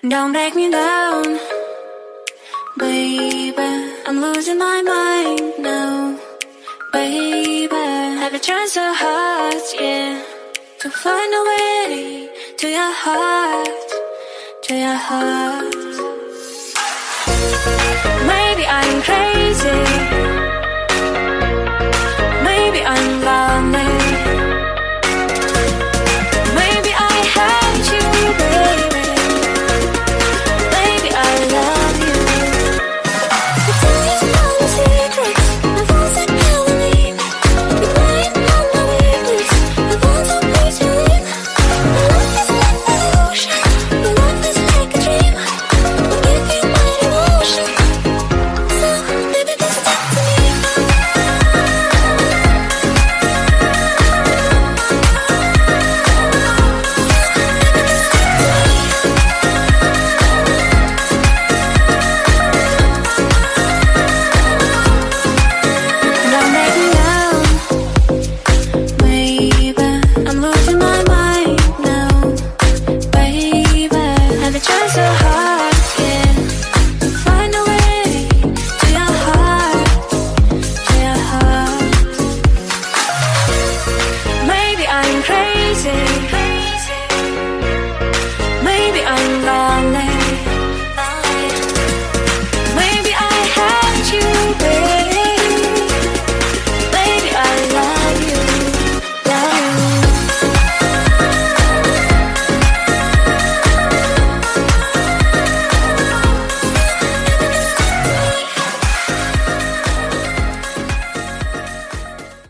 Don't break me down, baby. I'm losing my mind now, baby. I've tried so hard, yeah, to find a way to your heart, to your heart. Maybe I'm crazy, maybe I'm lonely, maybe I hate you, baby. Maybe I love you. You tell me all the secrets, my voice like Halloween. You playing on my weakness, I want to please you in. My love is like the ocean, my love is like a dream. I'll give you my devotion, so baby just talk to me. Don't make me down, baby. I'm losing my mind now, baby. I've tried so hard, yeah, to find a way to your heart, to your heart. Maybe I'm crazy,